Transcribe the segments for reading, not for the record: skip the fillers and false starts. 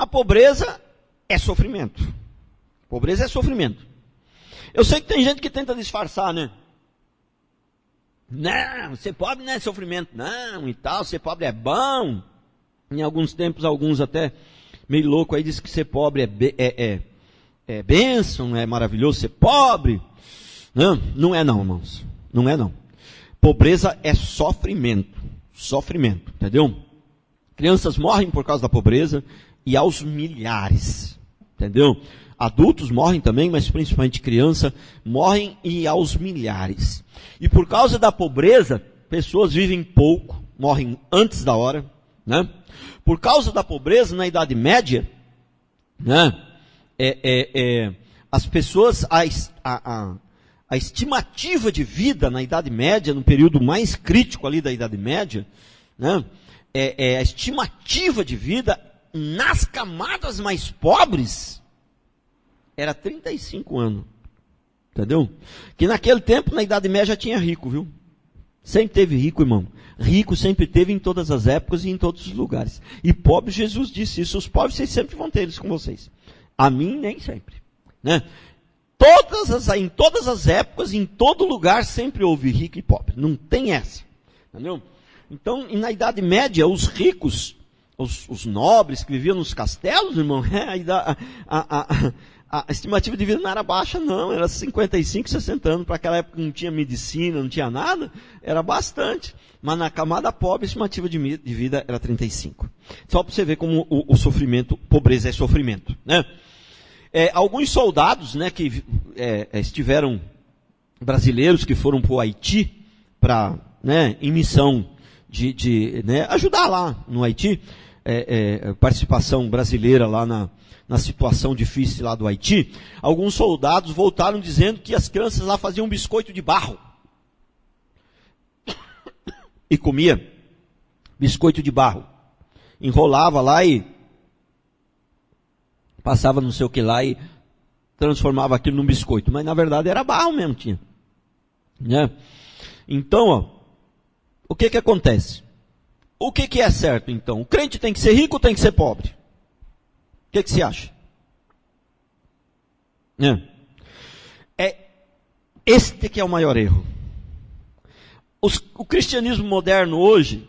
a pobreza é sofrimento. Pobreza é sofrimento. Eu sei que tem gente que tenta disfarçar, né? Não, ser pobre não é sofrimento, não, e tal, ser pobre é bom. Em alguns tempos, alguns até meio louco aí dizem que ser pobre é bênção, é maravilhoso ser pobre. Não é não, irmãos. Não é não. Pobreza é sofrimento. Sofrimento, entendeu? Crianças morrem por causa da pobreza e aos milhares, entendeu? Adultos morrem também, mas principalmente crianças morrem e aos milhares. E por causa da pobreza, pessoas vivem pouco, morrem antes da hora, né? Por causa da pobreza, na Idade Média, né? As pessoas, a estimativa de vida na Idade Média, no período mais crítico ali da Idade Média, né? A estimativa de vida nas camadas mais pobres era 35 anos. Entendeu? Que naquele tempo, na Idade Média, já tinha rico, viu? Sempre teve rico, irmão. Rico sempre teve em todas as épocas e em todos os lugares. E pobre, Jesus disse isso. Os pobres, vocês sempre vão ter eles com vocês. A mim, nem sempre. Né? Em todas as épocas, em todo lugar, sempre houve rico e pobre. Não tem essa. Entendeu? Então, na Idade Média, os ricos, os nobres que viviam nos castelos, irmão, a estimativa de vida não era baixa, não. Era 55, 60 anos. Para aquela época não tinha medicina, não tinha nada. Era bastante. Mas na camada pobre, a estimativa de vida era 35. Só para você ver como o sofrimento, pobreza é sofrimento, né? Alguns soldados, né, que estiveram, brasileiros que foram para o Haiti, em missão de ajudar lá no Haiti, participação brasileira lá na situação difícil lá do Haiti, alguns soldados voltaram dizendo que as crianças lá faziam biscoito de barro. E comia biscoito de barro. Enrolava lá e passava não sei o que lá e transformava aquilo num biscoito. Mas na verdade era barro mesmo, tinha. Né? Então, o que acontece? O que é certo, então? O crente tem que ser rico ou tem que ser pobre? O que você acha? Este que é o maior erro. O cristianismo moderno hoje,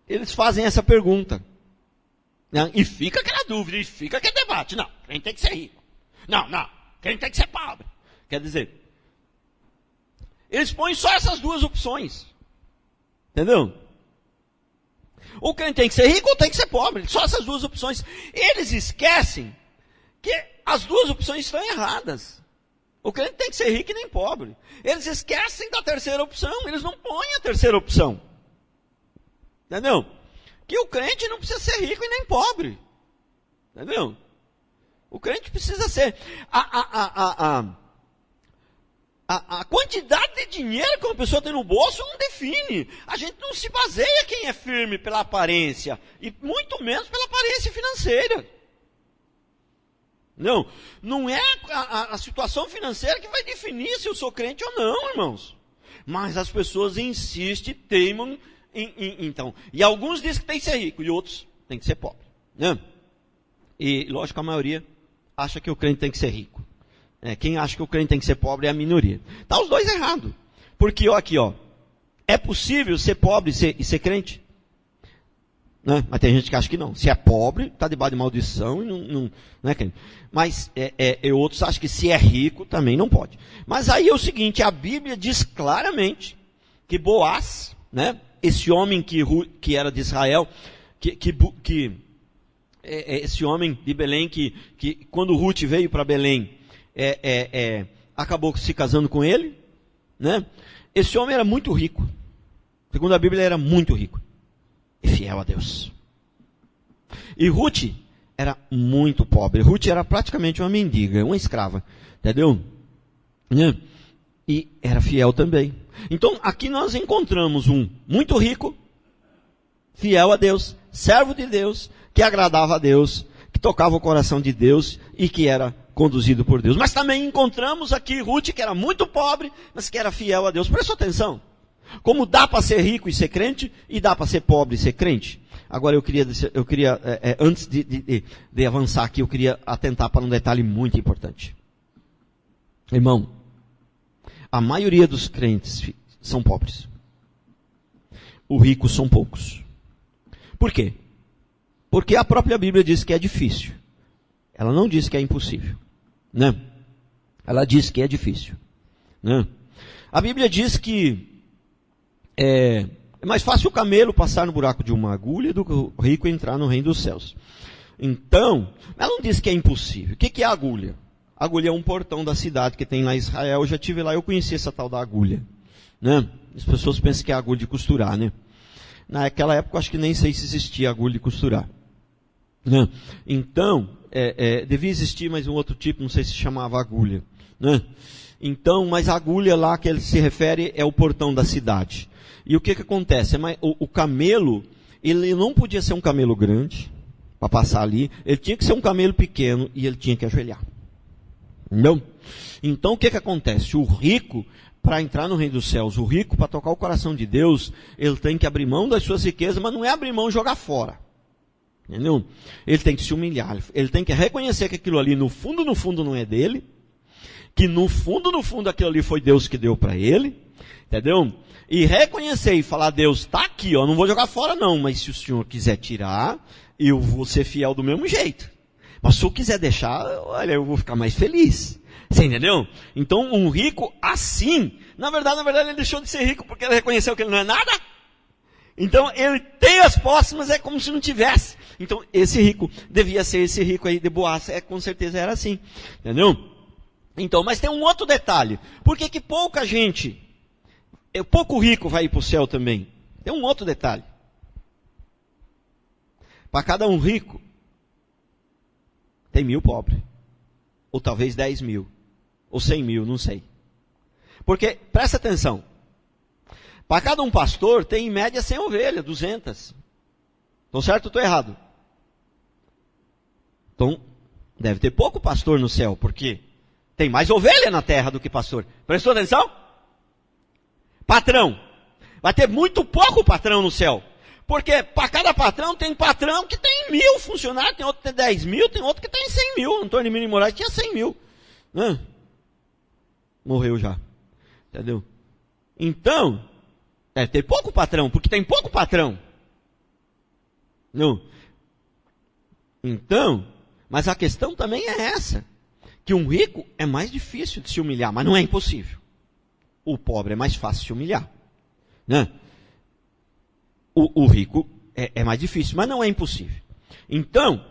eles fazem essa pergunta. Né? E fica aquela dúvida, e fica aquele debate. Não, quem tem que ser rico? Não, quem tem que ser pobre? Quer dizer, eles põem só essas duas opções. Entendeu? Ou quem tem que ser rico ou tem que ser pobre. Só essas duas opções. Eles esquecem que as duas opções estão erradas. O crente tem que ser rico e nem pobre. Eles esquecem da terceira opção. Eles não põem a terceira opção. Entendeu? Que o crente não precisa ser rico e nem pobre. Entendeu? O crente precisa ser... A quantidade de dinheiro que uma pessoa tem no bolso não define. A gente não se baseia quem é firme pela aparência. E muito menos pela aparência financeira. Não é a situação financeira que vai definir se eu sou crente ou não, irmãos. Mas as pessoas insistem, teimam então. E alguns dizem que tem que ser rico e outros tem que ser pobre. Né? E lógico, a maioria acha que o crente tem que ser rico. Quem acha que o crente tem que ser pobre é a minoria. Tá os dois errados. Porque, é possível ser pobre e ser crente? Né? Mas tem gente que acha que não. Se é pobre, está debaixo de maldição e não é crente. Mas outros acham que se é rico, também não pode. Mas aí é o seguinte, a Bíblia diz claramente que Boaz, né, esse homem que era de Israel, esse homem de Belém, que quando Ruth veio para Belém, acabou se casando com ele, né? Esse homem era muito rico. Segundo a Bíblia, ele era muito rico e fiel a Deus. E Ruth era muito pobre. Ruth era praticamente uma mendiga, uma escrava, entendeu? Né? E era fiel também. Então, aqui nós encontramos um muito rico, fiel a Deus, servo de Deus, que agradava a Deus, que tocava o coração de Deus e que era conduzido por Deus. Mas também encontramos aqui Ruth, que era muito pobre, mas que era fiel a Deus. Presta atenção. Como dá para ser rico e ser crente, e dá para ser pobre e ser crente. Agora eu queria antes de avançar aqui, eu queria atentar para um detalhe muito importante. Irmão, a maioria dos crentes são pobres. Os ricos são poucos. Por quê? Porque a própria Bíblia diz que é difícil. Ela não diz que é impossível. Né? Ela diz que é difícil. Né? A Bíblia diz que é mais fácil o camelo passar no buraco de uma agulha do que o rico entrar no reino dos céus. Então, ela não diz que é impossível. O que é a agulha? A agulha é um portão da cidade que tem lá em Israel. Eu já estive lá, eu conheci essa tal da agulha. Né? As pessoas pensam que é a agulha de costurar, né? Naquela época, eu acho que nem sei se existia agulha de costurar. Né? Então, devia existir mais um outro tipo, não sei se chamava agulha. Né? Então, mas a agulha lá que ele se refere é o portão da cidade. E o que acontece? O camelo, ele não podia ser um camelo grande, para passar ali, ele tinha que ser um camelo pequeno e ele tinha que ajoelhar. Entendeu? Então, o que acontece? O rico, para entrar no reino dos céus, o rico, para tocar o coração de Deus, ele tem que abrir mão das suas riquezas, mas não é abrir mão e jogar fora. Entendeu? Ele tem que se humilhar, ele tem que reconhecer que aquilo ali, no fundo, não é dele, que no fundo, aquilo ali foi Deus que deu para ele, entendeu? E reconhecer e falar, Deus, está aqui, ó, não vou jogar fora não, mas se o Senhor quiser tirar, eu vou ser fiel do mesmo jeito. Mas se eu quiser deixar, olha, eu vou ficar mais feliz. Você entendeu? Então, um rico assim, na verdade, ele deixou de ser rico porque ele reconheceu que ele não é nada. Então, ele tem as posses, mas é como se não tivesse. Então, esse rico devia ser esse rico aí de Boaz, com certeza era assim. Entendeu? Então, mas tem um outro detalhe. Por que pouca gente, pouco rico vai ir para o céu também? Tem um outro detalhe. Para cada um rico, tem 1000 pobres. Ou talvez 10.000. Ou 100.000, não sei. Porque, presta atenção. Para cada um pastor, tem em média 100 ovelhas, 200. Estou certo ou estou errado? Então, deve ter pouco pastor no céu, porque tem mais ovelha na terra do que pastor. Prestou atenção? Patrão. Vai ter muito pouco patrão no céu. Porque para cada patrão, tem patrão que tem 1.000 funcionários, tem outro que tem 10.000, tem outro que tem 100.000. Antônio Emílio Moraes tinha 100.000. Morreu já. Entendeu? Então, deve ter pouco patrão, porque tem pouco patrão. Não. Então, mas a questão também é essa. Que um rico é mais difícil de se humilhar, mas não é impossível. O pobre é mais fácil de se humilhar. Né? O rico é mais difícil, mas não é impossível. Então,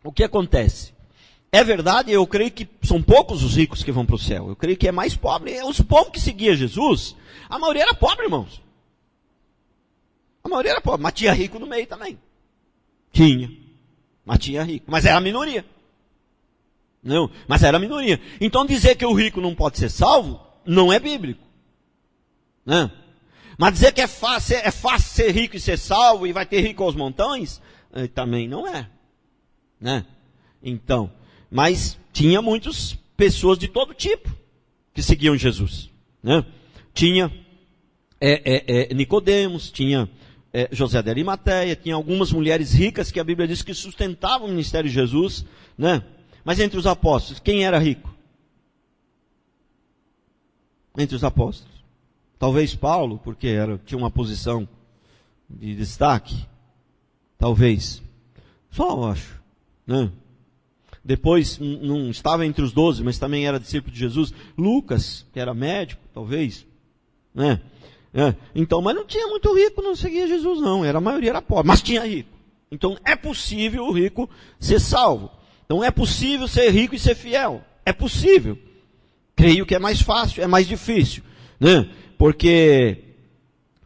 o que acontece? É verdade, eu creio que são poucos os ricos que vão para o céu. Eu creio que é mais pobre. Os povos que seguiam Jesus, a maioria era pobre, irmãos. A maioria era pobre, mas tinha rico no meio também. Tinha, mas tinha rico. Mas era a minoria. Não, mas era a minoria. Então dizer que o rico não pode ser salvo, não é bíblico. Né? Mas dizer que é fácil ser rico e ser salvo e vai ter rico aos montões, também não é. Né? Então, mas tinha muitas pessoas de todo tipo que seguiam Jesus. Né? Tinha Nicodemos, tinha José de Arimateia, tinha algumas mulheres ricas que a Bíblia diz que sustentavam o ministério de Jesus. Né? Mas entre os apóstolos, quem era rico? Entre os apóstolos. Talvez Paulo, porque tinha uma posição de destaque. Talvez. Só eu acho. Né? Depois, não estava entre os 12, mas também era discípulo de Jesus. Lucas, que era médico, talvez. Né? Então, mas não tinha muito rico, não seguia Jesus não. A maioria era pobre, mas tinha rico. Então, é possível o rico ser salvo. Então, é possível ser rico e ser fiel. É possível. Creio que é mais fácil, é mais difícil. Né? Porque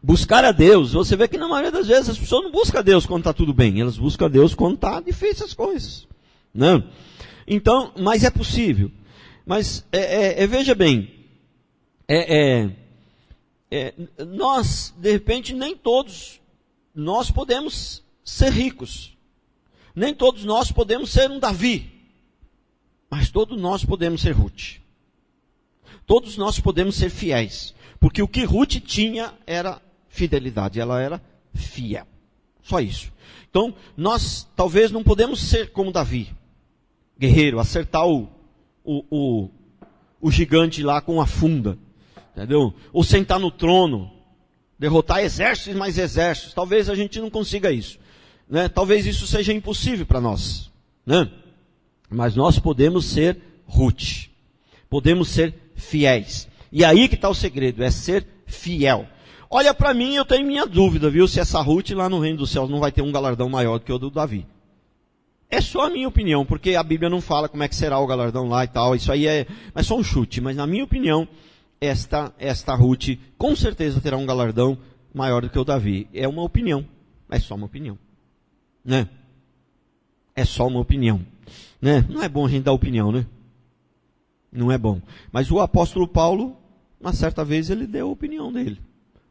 buscar a Deus, você vê que na maioria das vezes as pessoas não buscam a Deus quando está tudo bem. Elas buscam a Deus quando está difícil as coisas. Né? Então, mas é possível. Mas, veja bem, nós, de repente, nem todos nós podemos ser ricos. Nem todos nós podemos ser um Davi. Mas todos nós podemos ser Ruth. Todos nós podemos ser fiéis. Porque o que Ruth tinha era fidelidade, ela era fiel. Só isso. Então, nós talvez não podemos ser como Davi, guerreiro, acertar o gigante lá com a funda, entendeu? Ou sentar no trono, derrotar exércitos e mais exércitos. Talvez a gente não consiga isso, né? Talvez isso seja impossível para nós, né? Mas nós podemos ser Ruth, podemos ser fiéis. E aí que está o segredo, é ser fiel. Olha para mim, eu tenho minha dúvida, viu? Se essa Ruth lá no reino dos céus não vai ter um galardão maior do que o do Davi. É só a minha opinião, porque a Bíblia não fala como é que será o galardão lá e tal. Isso aí é só um chute, mas na minha opinião, esta Ruth com certeza terá um galardão maior do que o Davi. É uma opinião, é só uma opinião, né? É só uma opinião, né? Não é bom a gente dar opinião, né? Não é bom. Mas o apóstolo Paulo, uma certa vez, ele deu a opinião dele,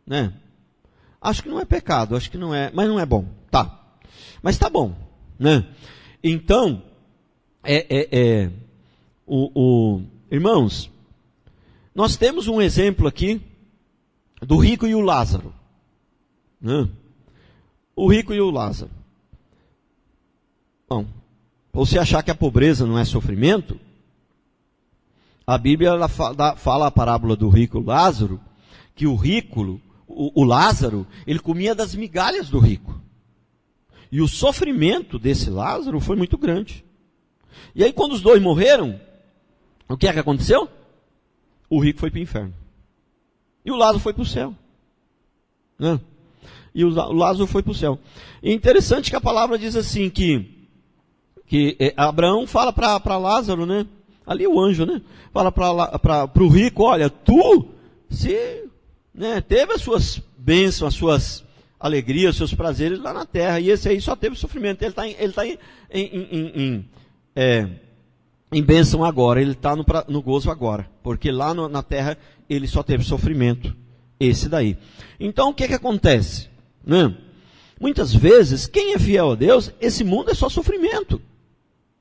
né? Acho que não é pecado, acho que não é, mas não é bom, tá? Mas tá bom, né? Então, irmãos, nós temos um exemplo aqui do rico e o Lázaro, né? O rico e o Lázaro. Bom, você achar que a pobreza não é sofrimento, a Bíblia ela fala a parábola do rico e Lázaro, que o Lázaro, ele comia das migalhas do rico. E o sofrimento desse Lázaro foi muito grande. E aí quando os dois morreram, o que é que aconteceu? O rico foi para o inferno. E o Lázaro foi para o céu. Né? E o Lázaro foi para o céu. E é interessante que a palavra diz assim, que Abraão fala para Lázaro, né? Ali o anjo, né? Fala para o rico, olha, tu teve as suas bênçãos, as suas alegrias, os seus prazeres lá na terra, e esse aí só teve sofrimento. Ele está em bênção agora, ele está no gozo agora, porque lá na terra ele só teve sofrimento, esse daí. Então o que acontece? Né? Muitas vezes, quem é fiel a Deus, esse mundo é só sofrimento,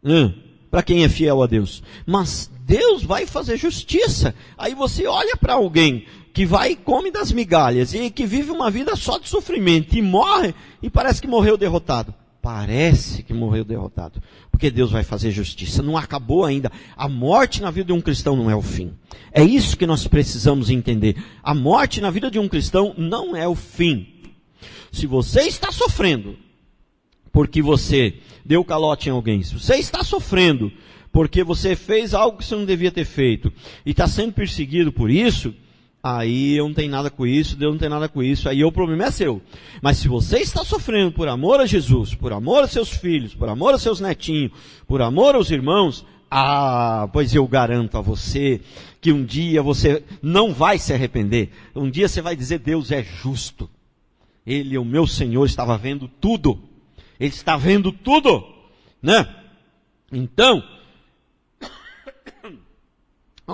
né? Para quem é fiel a Deus. Mas Deus vai fazer justiça. Aí você olha para alguém que vai e come das migalhas, e que vive uma vida só de sofrimento, e morre, e parece que morreu derrotado. Parece que morreu derrotado, porque Deus vai fazer justiça, não acabou ainda. A morte na vida de um cristão não é o fim. É isso que nós precisamos entender. A morte na vida de um cristão não é o fim. Se você está sofrendo, porque você deu calote em alguém, se você está sofrendo, porque você fez algo que você não devia ter feito, e está sendo perseguido por isso, aí eu não tenho nada com isso, Deus não tem nada com isso, aí o problema é seu. Mas se você está sofrendo por amor a Jesus, por amor aos seus filhos, por amor aos seus netinhos, por amor aos irmãos, pois eu garanto a você que um dia você não vai se arrepender. Um dia você vai dizer, Deus é justo. Ele, o meu Senhor, estava vendo tudo. Ele está vendo tudo, né? Então,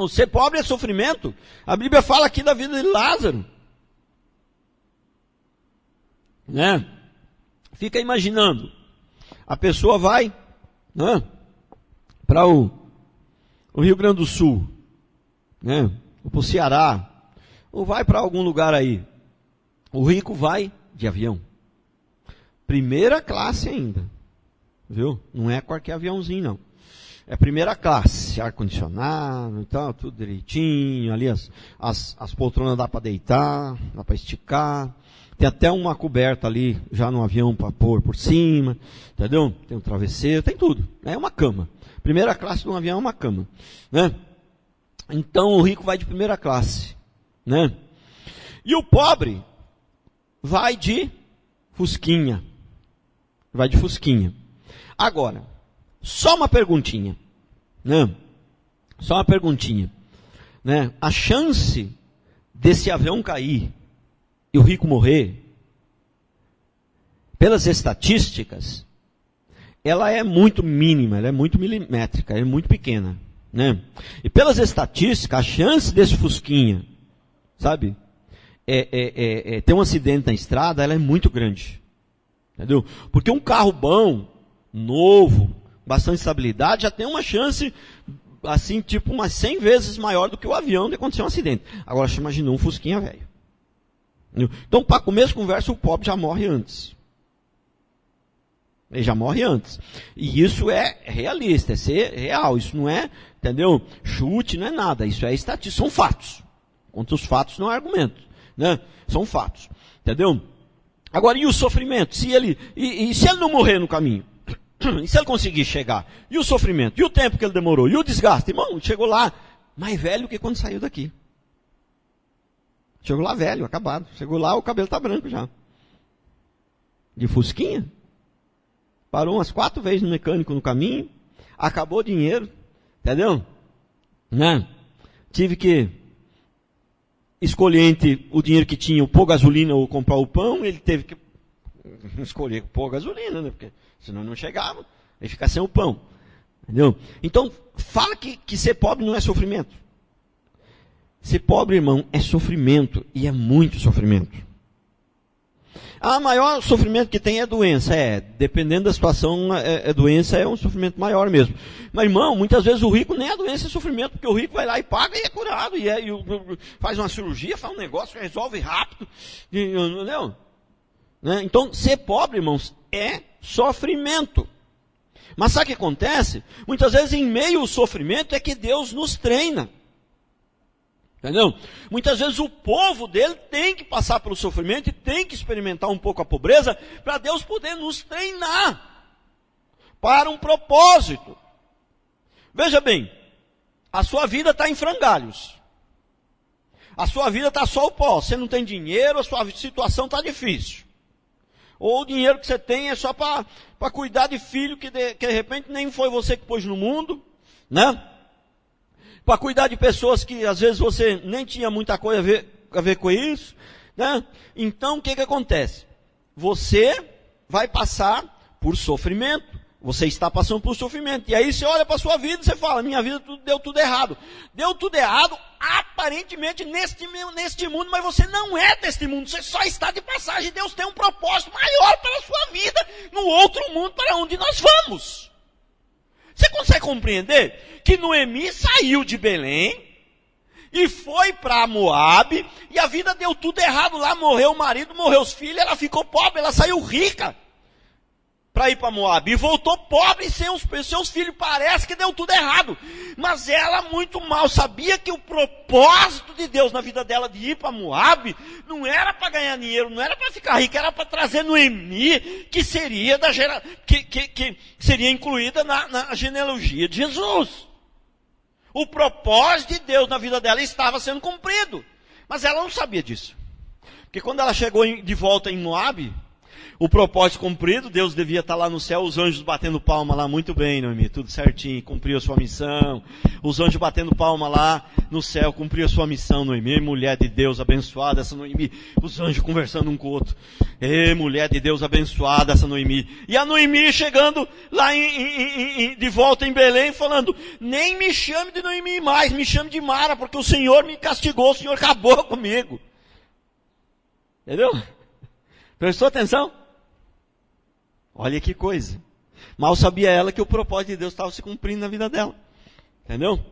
ser pobre é sofrimento. A Bíblia fala aqui da vida de Lázaro, né? Fica imaginando, a pessoa vai, né, para o Rio Grande do Sul, né, ou para o Ceará, ou vai para algum lugar aí. O rico vai de avião, primeira classe ainda, viu? Não é qualquer aviãozinho não. É primeira classe, ar-condicionado e tal, tudo direitinho, ali as poltronas dá para deitar, dá para esticar, tem até uma coberta ali, já no avião para pôr por cima, entendeu? Tem um travesseiro, tem tudo, é uma cama. Primeira classe de um avião é uma cama, né? Então o rico vai de primeira classe, né? E o pobre vai de fusquinha, Agora, só uma perguntinha, né? Só uma perguntinha, né? A chance desse avião cair e o rico morrer, pelas estatísticas, ela é muito mínima, ela é muito milimétrica, ela é muito pequena, né? E pelas estatísticas, a chance desse fusquinha, sabe, ter um acidente na estrada, ela é muito grande, entendeu? Porque um carro bom, novo, bastante estabilidade, já tem uma chance assim, tipo, umas 100 vezes maior do que o avião de acontecer um acidente. Agora, você imaginou um fusquinha velho. Então, para começo de conversa, o pobre já morre antes. Ele já morre antes. E isso é realista, é ser real. Isso não é, entendeu? Chute, não é nada. Isso é estatística, são fatos. Contra os fatos não é argumento, né? São fatos, entendeu? Agora, e o sofrimento? Se ele não morrer no caminho? E se ele conseguir chegar? E o sofrimento? E o tempo que ele demorou? E o desgaste? Irmão, chegou lá mais velho que quando saiu daqui. Chegou lá velho, acabado. Chegou lá, o cabelo está branco já. De fusquinha. Parou umas 4 vezes no mecânico no caminho. Acabou o dinheiro. Entendeu? Né? Tive que escolher entre o dinheiro que tinha, ou pôr gasolina ou comprar o pão. Ele teve que escolher pôr gasolina, né? Porque senão não chegava. Aí fica sem o pão. Entendeu? Então, fala que ser pobre não é sofrimento. Ser pobre, irmão, é sofrimento. E é muito sofrimento. A maior sofrimento que tem é doença. Dependendo da situação, doença é um sofrimento maior mesmo. Mas, irmão, muitas vezes o rico nem a doença é sofrimento, porque o rico vai lá e paga e é curado. Faz uma cirurgia, faz um negócio, resolve rápido. Entendeu? Né? Então, ser pobre, irmãos, é sofrimento. Mas sabe o que acontece? Muitas vezes, em meio ao sofrimento, é que Deus nos treina. Entendeu? Muitas vezes o povo dele tem que passar pelo sofrimento e tem que experimentar um pouco a pobreza para Deus poder nos treinar para um propósito. Veja bem, a sua vida está em frangalhos. A sua vida está só o pó. Você não tem dinheiro, a sua situação está difícil. Ou o dinheiro que você tem é só para cuidar de filho que de repente nem foi você que pôs no mundo, né? Para cuidar de pessoas que às vezes você nem tinha muita coisa a ver com isso, né? Então o que acontece? Você vai passar por sofrimento. Você está passando por sofrimento. E aí você olha para a sua vida e você fala, minha vida deu tudo errado. Deu tudo errado, aparentemente, neste mundo, mas você não é deste mundo. Você só está de passagem. Deus tem um propósito maior para a sua vida, no outro mundo para onde nós vamos. Você consegue compreender que Noemi saiu de Belém e foi para Moabe e a vida deu tudo errado lá, morreu o marido, morreu os filhos, ela ficou pobre, ela saiu rica para ir para Moabe e voltou pobre sem os seus filhos, parece que deu tudo errado, mas ela muito mal sabia que o propósito de Deus na vida dela de ir para Moabe não era para ganhar dinheiro, não era para ficar rica, era para trazer Noemi, que seria que seria incluída na genealogia de Jesus. O propósito de Deus na vida dela estava sendo cumprido, mas ela não sabia disso, porque quando ela chegou de volta em Moabe, o propósito cumprido, Deus devia estar lá no céu, os anjos batendo palma lá, muito bem, Noemi, tudo certinho, cumpriu a sua missão. Os anjos batendo palma lá no céu, cumpriu a sua missão, Noemi, mulher de Deus abençoada, essa Noemi. Os anjos conversando um com o outro. Mulher de Deus abençoada, essa Noemi. E a Noemi chegando lá de volta em Belém, falando, nem me chame de Noemi mais, me chame de Mara, porque o Senhor me castigou, o Senhor acabou comigo. Entendeu? Prestou atenção? Olha que coisa. Mal sabia ela que o propósito de Deus estava se cumprindo na vida dela. Entendeu?